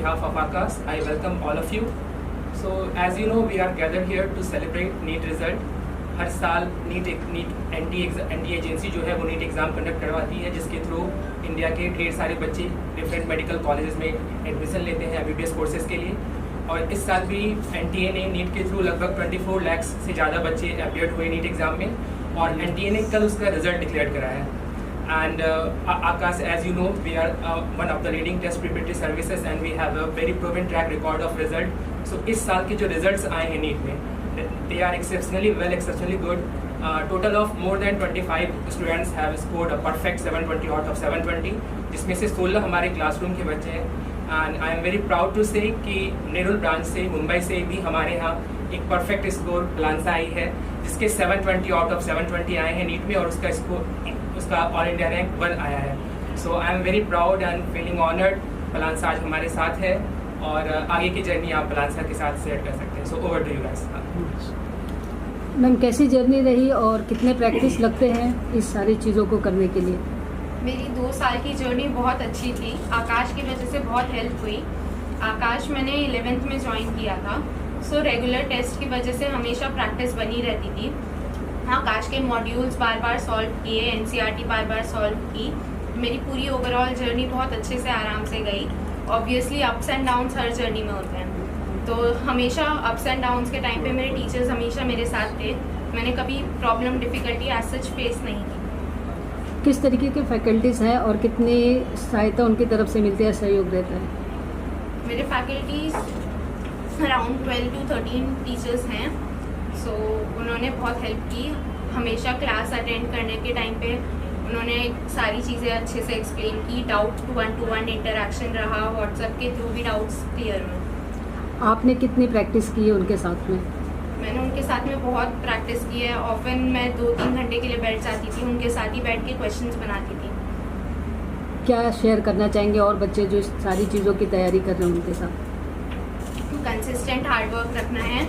behalf of Akash, I welcome all of you. So as you know, we are gathered here to celebrate NEET result. हर साल NEET n t agency जो है वो NEET exam conduct करवाती है, जिसके through India के ढेर सारे बच्चे डिफरेंट मेडिकल कॉलेजेस में एडमिशन लेते हैं MBBS कोर्सेज़ के लिए। और इस साल भी NTA ने नीट के थ्रू लगभग 24 लाख से ज़्यादा बच्चे अपीयर हुए नीट एग्ज़ाम में, और NTA ने कल उसका रिजल्ट डिक्लेयर कराया है। And Akash, as you know, we are one of the leading test preparatory services and we have a very proven track record of result. So इस साल के जो results आए हैं नीट में, they are exceptionally well, exceptionally good. Total of more than 25 students have scored a perfect 720 out of 720, जिसमें से 16 हमारे क्लासरूम के बच्चे हैं। And I am very proud to say कि नेरुल ब्रांच से, मुंबई से भी हमारे यहाँ एक परफेक्ट स्कोर पलांसा आई है, जिसके 720 आउट ऑफ 720 आए हैं नीट में, और उसका स्कोर उसका ऑल इंडिया रैंक 1 आया है। So I am very proud and feeling honoured. पलांसा आज हमारे साथ है और आगे की जर्नी आप पलांसा के साथ शेयर कर सकते हैं। So over to you guys. Ma'am, कैसी जर्नी रही और कितने प्रैक्टिस लगते हैं इस सारी चीज़ों को करने के लिए? मेरी 2 साल की जर्नी बहुत अच्छी थी। आकाश की वजह से बहुत हेल्प हुई। आकाश मैंने 11th में ज्वाइन किया था, सो रेगुलर टेस्ट की वजह से हमेशा प्रैक्टिस बनी रहती थी। आकाश के मॉड्यूल्स बार बार सॉल्व किए, NCERT बार बार सॉल्व की। मेरी पूरी ओवरऑल जर्नी बहुत अच्छे से आराम से गई। ऑब्वियसली अप्स एंड डाउन्स हर जर्नी में होते हैं, तो हमेशा अप्स एंड डाउन्स के टाइम पे मेरे टीचर्स हमेशा मेरे साथ थे। मैंने कभी problem difficulty as such face नहीं की। किस तरीके के फैकल्टीज़ हैं और कितनी सहायता उनकी तरफ से मिलती है, सहयोग रहता है? मेरे फैकल्टीज अराउंड 12 to 13 टीचर्स हैं। सो उन्होंने बहुत हेल्प की। हमेशा क्लास अटेंड करने के टाइम पे उन्होंने सारी चीज़ें अच्छे से एक्सप्लेन की। डाउट 1-to-1 इंटरेक्शन रहा, व्हाट्सएप के थ्रू भी डाउट्स क्लियर हुए। आपने कितनी प्रैक्टिस की है उनके साथ में? मैंने उनके साथ में बहुत प्रैक्टिस की है। ऑफन मैं 2-3 घंटे के लिए बैठ जाती थी, उनके साथ ही बैठ के क्वेश्चंस बनाती थी। क्या शेयर करना चाहेंगे और बच्चे जो इस सारी चीज़ों की तैयारी कर रहे हैं उनके साथ? कंसिस्टेंट हार्डवर्क रखना है,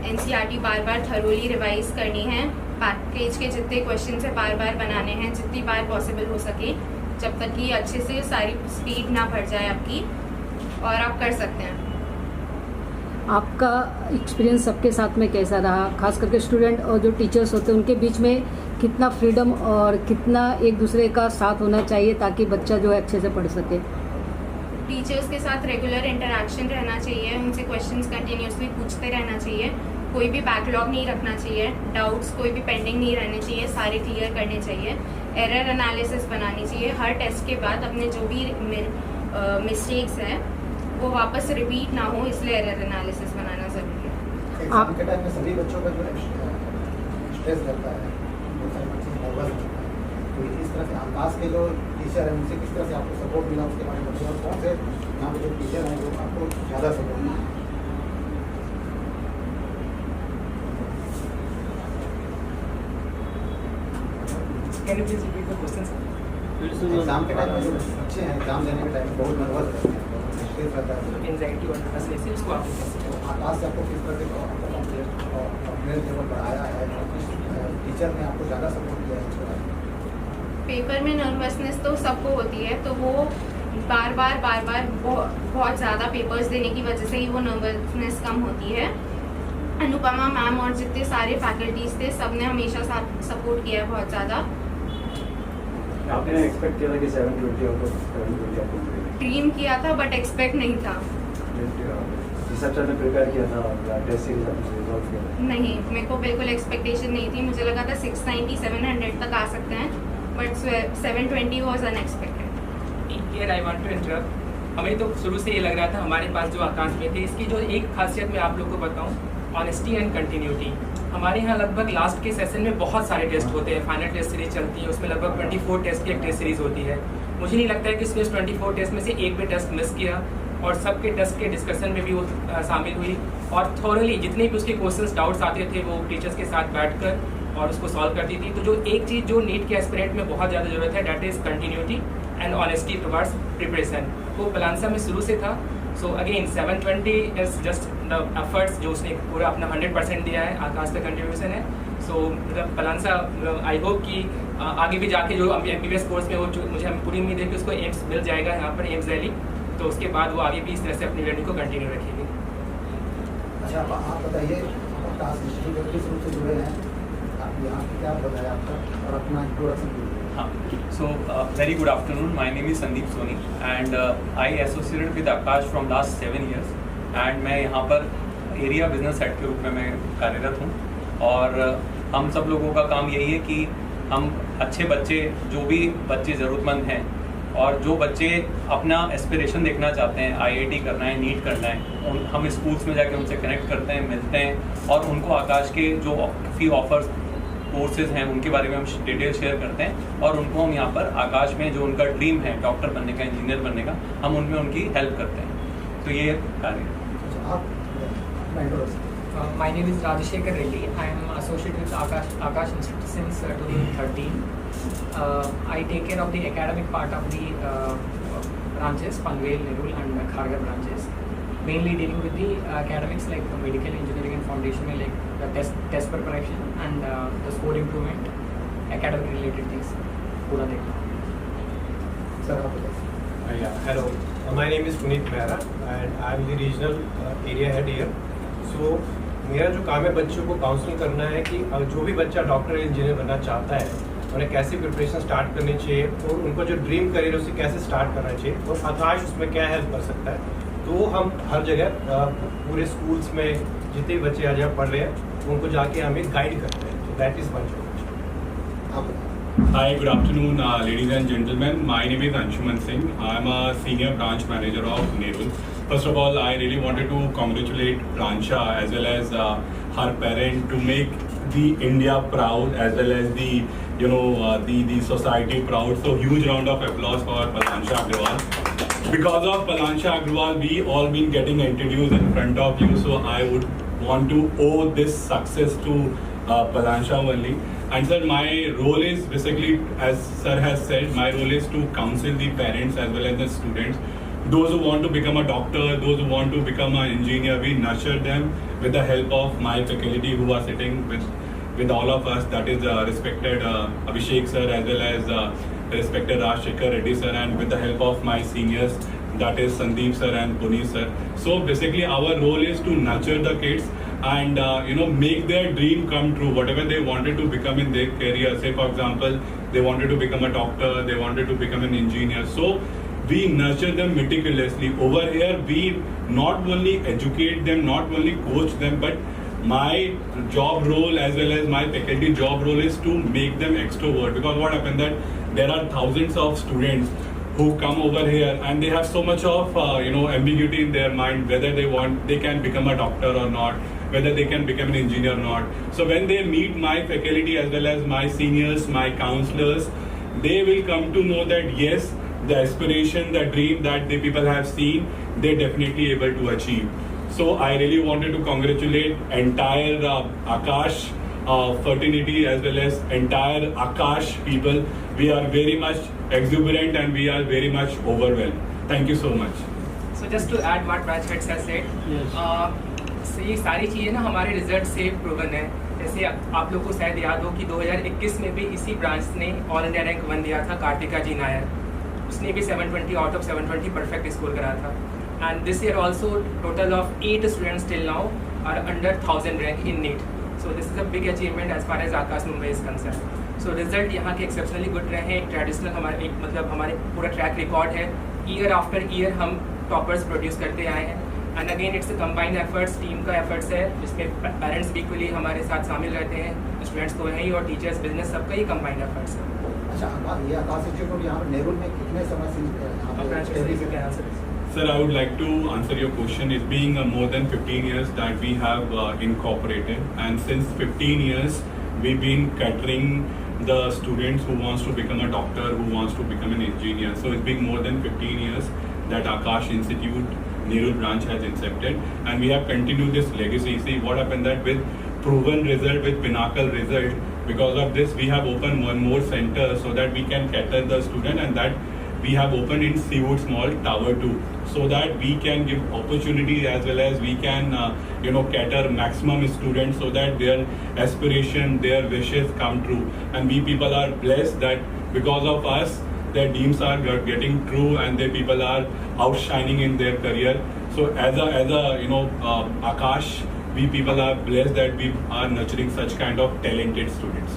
NCERT बार बार थरोली रिवाइज करनी है, पैकेज के जितने क्वेश्चन है बार बार बनाने हैं जितनी बार पॉसिबल हो सके, जब तक कि अच्छे से सारी स्पीड ना बढ़ जाए आपकी, और आप कर सकते हैं। आपका एक्सपीरियंस सबके साथ में कैसा रहा, खास करके स्टूडेंट और जो टीचर्स होते हैं उनके बीच में कितना फ्रीडम और कितना एक दूसरे का साथ होना चाहिए ताकि बच्चा जो है अच्छे से पढ़ सके? टीचर्स के साथ रेगुलर इंटरेक्शन रहना चाहिए, उनसे क्वेश्चंस कंटिन्यूसली पूछते रहना चाहिए, कोई भी बैकलॉग नहीं रखना चाहिए, डाउट्स कोई भी पेंडिंग नहीं रहने चाहिए, सारे क्लियर करने चाहिए। एरर एनालिसिस बनानी चाहिए हर टेस्ट के बाद, अपने जो भी मिस्टेक्स हैं वो वापस रिपीट ना हो, इसलिए एरर एनालिसिस बनाना ज़रूरी है। एग्जाम के टाइम में सभी बच्चों का जो है स्ट्रेस रहता है, बहुत सारे बच्चे नर्वस रहते हैं, तो इस तरह से आकाश के जो टीचर हैं उनसे किस तरह से आपको सपोर्ट मिला उसके बारे में बताइए, और कौन से यहाँ पे जो टीचर हैं जो आपको ज़्यादा सपोर्ट मिला? Can you please repeat the question, sir? Exam के टाइम में जो बच्चे हैं एग्जाम देने के टाइम में बहुत नर्वस रहते हैं, बहुत स्ट्रेस रहता है, एंजाइटी और नर्वसनेस से उसको आप कैसे? आकाश से आपको किस तरह से कॉन्फिडेंस लेवल बढ़ाया है, और किस टीचर ने आपको ज़्यादा सपोर्ट किया है? पेपर में नर्वसनेस तो सबको होती है, तो वो बार बार बहुत ज़्यादा पेपर्स देने की वजह से ही वो नर्वसनेस कम होती है। अनुपमा मैम और जितने सारे फैकल्टीज थे सब ने हमेशा साथ सपोर्ट किया है बहुत ज़्यादा। आपने एक्सपेक्ट किया था कि 720 आउट ऑफ 720 आपको मिलेगा? ड्रीम किया था बट एक्सपेक्ट नहीं था। जिस हिसाब से आपने प्रिपेयर किया था टेस्ट सीरीज आपने रिजॉल्व किया था? नहीं, मेरे को बिल्कुल एक्सपेक्टेशन नहीं थी। मुझे लगा था 690 700 तक आ सकते हैं, but 720 was unexpected. Here I want to interrupt. हमें तो शुरू से ये लग रहा था हमारे पास जो आकाश में थे, इसकी जो एक खासियत मैं आप लोग को बताऊं, ऑनेस्टी एंड कंटिन्यूटी। हमारे यहाँ लगभग लास्ट के सेशन में बहुत सारे टेस्ट होते हैं, फाइनल टेस्ट सीरीज चलती है, उसमें लगभग 24 टेस्ट की एक टेस्ट सीरीज होती है। मुझे नहीं लगता है कि उसने 24 टेस्ट में से एक भी टेस्ट मिस किया, और सबके टेस्ट के डिस्कशन में भी वो शामिल हुई, और थॉरली जितने भी उसके क्वेश्चंस डाउट्स आते थे वो टीचर्स के साथ बैठकर और उसको सॉल्व करती थी। तो जो एक चीज़ जो नीट के एस्पिरेंट में बहुत ज़्यादा ज़रूरत है, that is continuity and honesty towards preparation. वो पलांसा में शुरू से था। So again 720 is just the efforts जो उसने पूरा अपना 100% दिया है, आकाश का कंट्रीब्यूशन है। सो मतलब पलांसा आई होप कि आगे भी जाके जो MBBS कोर्स में वो मुझे पूरी उम्मीद है कि उसको एम्स मिल जाएगा यहाँ पर, एम्स दिल्ली। तो उसके बाद वो आगे भी इस तरह से अपनी लर्निंग को कंटिन्यू रखेगी। अच्छा, आप बताइए, आप टास्क इंस्टीट्यूट में किस रूप से जुड़े हैं, आप यहाँ पे क्या बताया आपका और अपना इंट्रोडक्शन कीजिए। हाँ, so very good afternoon. My name is Sandeep Soni and I associated with Akash from last 7 years and मैं यहाँ पर एरिया बिजनेस हेड के रूप में मैं कार्यरत हूँ। और हम सब लोगों का काम यही है कि हम अच्छे बच्चे, जो भी बच्चे ज़रूरतमंद हैं और जो बच्चे अपना एस्पिरेशन देखना चाहते हैं, IIT करना है, नीट करना है, हम स्कूल्स में जाके उनसे कनेक्ट करते हैं, मिलते हैं और उनको आकाश के जो फ्री ऑफर्स कोर्सेज हैं उनके बारे में हम डिटेल शेयर करते हैं और उनको हम यहाँ पर आकाश में जो उनका ड्रीम है डॉक्टर बनने का, इंजीनियर बनने का, हम उनमें उनकी हेल्प करते हैं। तो ये कार्य My name is Rajashekar Reddy. I am associated with Akash Institute since 2013. I take care of the academic part of the branches, Panvel, Nerul and Kharghar branches. Mainly dealing with the academics like the medical engineering and foundation, like the test preparation and the score improvement, academic related things. पूरा देखना। Sir आप बताइए। Yeah, hello. My name is Puneet Mehra and I am the regional area head here. So मेरा जो काम है बच्चों को काउंसलिंग करना है कि जो भी बच्चा डॉक्टर या इंजीनियर बनना चाहता है उन्हें कैसे प्रिपरेशन स्टार्ट करनी चाहिए और उनको जो ड्रीम करियर है उसे कैसे स्टार्ट करना चाहिए और आकाश उसमें क्या हेल्प कर सकता है। तो हम हर जगह पूरे स्कूल्स में जितने भी बच्चे आज यहाँ पढ़ रहे हैं उनको जाके हमें गाइड करते हैं। तो that is my job. Hi, good afternoon, ladies and gentlemen. My name is Anshuman Singh. I am a senior branch manager of Nerul. First of all, I really wanted to congratulate Pransha as well as her parent to make the India proud as well as the the society proud. So huge round of applause for Pransha Agrawal. Because of Pransha Agrawal, we all been getting introduced in front of you. So I would want to owe this success to Pransha only. And sir, my role is basically, as sir has said, my role is to counsel the parents as well as the students. Those who want to become a doctor, those who want to become an engineer, we nurture them with the help of my faculty who are sitting with all of us. That is respected Abhishek sir as well as respected Rajashekar Reddy sir, and with the help of my seniors, that is Sandeep sir and Puneet sir. So basically, our role is to nurture the kids and make their dream come true. Whatever they wanted to become in their career, say for example they wanted to become a doctor, they wanted to become an engineer, so we nurture them meticulously. Over here we not only educate them, not only coach them, but my job role as well as my faculty job role is to make them extrovert. Because what happened that there are thousands of students who come over here and they have so much of ambiguity in their mind whether they can become a doctor or not, whether they can become an engineer or not. So when they meet my faculty as well as my seniors, my counselors, they will come to know that yes, the aspiration, the dream that the people have seen, they're definitely able to achieve. So I really wanted to congratulate entire Akash fraternity as well as entire Akash people. We are very much exuberant and we are very much overwhelmed. Thank you so much. So just to add what Raj had said, so ये सारी चीज़ें ना हमारे result से proven है। जैसे आप लोग को शायद याद हो कि 2021 में भी इसी ब्रांच ने ऑल इंडिया रैंक 1 दिया था, कार्तिका जी नायर, उसने भी 720 आउट ऑफ 720 परफेक्ट स्कोर करा था। And this year also total of 8 students till now are under 1000 rank in NEET. So this is a big achievement as far as Aakash Mumbai is concerned. सो result यहाँ के exceptionally good रहे हैं। एक traditional हमारे पूरा ट्रैक रिकॉर्ड है, year after year हम टॉपर्स प्रोड्यूस करते आए हैं। And again it's combined efforts, team का एफर्ट्स है जिसमें पेरेंट्स भी इक्वली हमारे साथ शामिल रहते हैं, स्टूडेंट्स तो हैं ही और टीचर्स, बिजनेस, सबका ही कंबाइंड एफर्ट्स है। अच्छा, ये आकाश इंस्टीट्यूट यहाँ पर नेहरू में कितने समय से Sir, I would like to answer your question. It's being more than 15 years that we have incorporated, and since 15 years we've been catering the students who wants to become a doctor, who wants to become an engineer. So it's been more than 15 years that Akash Institute Nerul branch has incepted, and we have continued this legacy. See what happened that with proven result, with pinnacle result, because of this we have opened one more center so that we can cater the student, and that we have opened in Seawood Mall Tower 2, so that we can give opportunity as well as we can cater maximum students so that their aspiration, their wishes come true. And we people are blessed that because of us their dreams are getting true and their people are outshining in their career. So as a Akash, we people are blessed that we are nurturing such kind of talented students.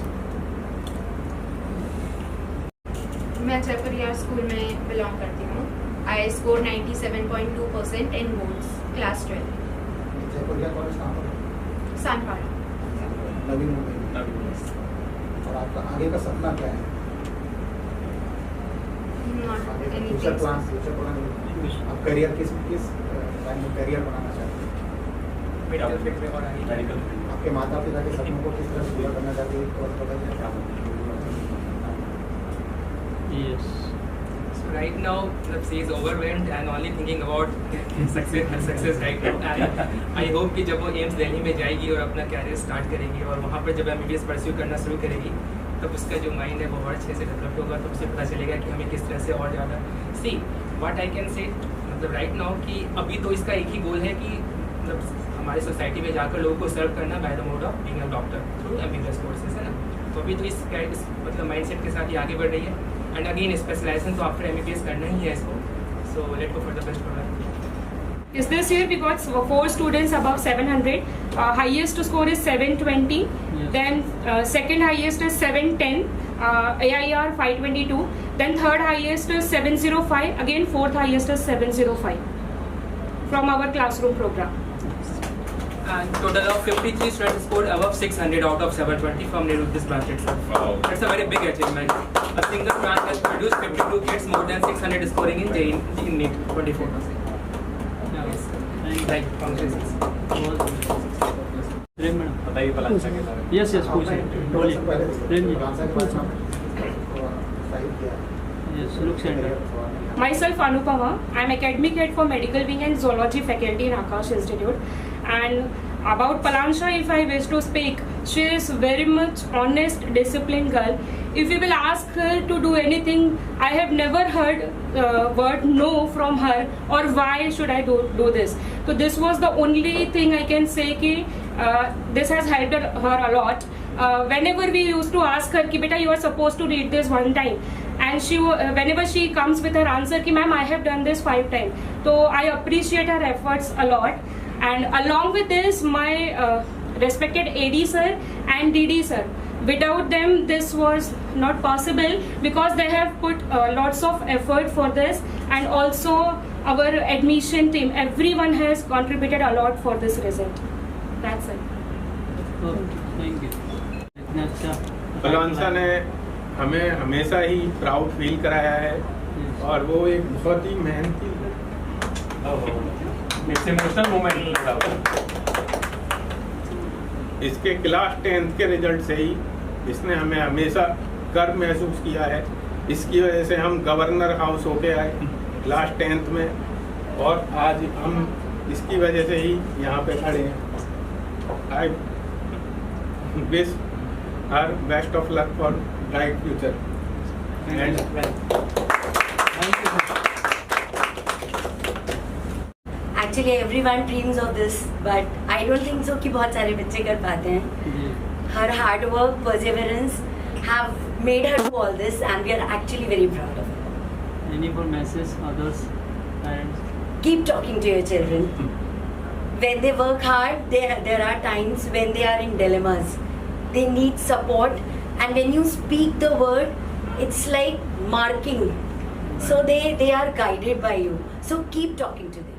मैं Jaipuria school में belong करती हूँ. I score 97.2% in boards class 12. Jaipuria college कहाँ पर है? सानपाड़ा. नवी मुंबई में. और आपका आगे का सपना क्या है? Not future anything. प्लान आप करियर किस लाइन में करियर बनाना चाहते हैं? मेडिकल फील्ड में और आगे मेडिकल आपके माता पिता के सपनों को किस तरह से पूरा करना चाहते हैं और बताइए क्या Yes. So right now, she is overwhelmed and only thinking about success right now. And I hope कि जब वो एम्स दिल्ली में जाएगी और अपना कैरियर स्टार्ट करेगी और वहाँ पर जब MBBS परस्यू करना शुरू करेगी, तब उसका जो माइंड है वो और अच्छे से डेवलप होगा. तो उसे पता चलेगा कि हमें किस तरह से और ज़्यादा see what I can say मतलब राइट नाउ कि अभी तो इसका एक ही गोल है कि मतलब हमारी सोसाइटी में जाकर लोगों को सर्व करना by the mode of being a doctor through MBBS courses है ना. तो अभी तो इस मतलब माइंडसेट के साथ ही आगे बढ़ रही है. एंड अगेन स्पेशलाइजेशन तो आफ्टर MBBS करना ही है इसको. So let go for the best programme. Is this year we got 4 students above 700. Highest score is 720. Yes. Then second highest is 710. AIR 522. Then third highest is 705. Again fourth highest is 705 from our classroom program. And total of 53 students scored above 600 out of 720 from Nirud's branch itself. Wow. That's a very big achievement. A single branch has produced 52 kids more than 600 scoring in JEE in NEET 24%. Yes. Like, congratulations. Prem madam बताइए पलांचा के बारे में. Yes yes पूछिए बोलिए Prem ji yes look centre. Myself Anupama. I am academic head for medical wing and zoology faculty in Akash Institute. And about Palansha, if I wish to speak, she is very much honest, disciplined girl. If you will ask her to do anything, I have never heard word no from her or why should I do this. So this was the only thing I can say ki this has helped her a lot. Whenever we used to ask her ki beta you are supposed to read this one time, and she whenever she comes with her answer ki ma'am I have done this 5 times. So I appreciate her efforts a lot. And along with this, my respected AD sir and DD sir, without them this was not possible because they have put lots of effort for this, and also our admission team, everyone has contributed a lot for this result. That's it. Thank you. इतना अच्छा पलांसा ने हमें हमेशा ही proud feel कराया है और वो एक बहुत ही मेहनती इट्स इमोशनल मोमेंट. इसके क्लास 10th के रिजल्ट से ही इसने हमें हमेशा गर्व महसूस किया है. इसकी वजह से हम गवर्नर हाउस होके आए क्लास 10th में, और आज हम इसकी वजह से ही यहाँ पे खड़े हैं. I wish her best of luck for bright future. Actually everyone dreams of this, but I don't think so कि बहुत सारे बच्चे कर पाते हैं. Her hard work, perseverance have made her do all this, and we are actually very proud of her. Any for message others parents? Keep talking to your children. When they work hard, there are times when they are in dilemmas. They need support, and when you speak the word, it's like marking. So they are guided by you. So keep talking to them.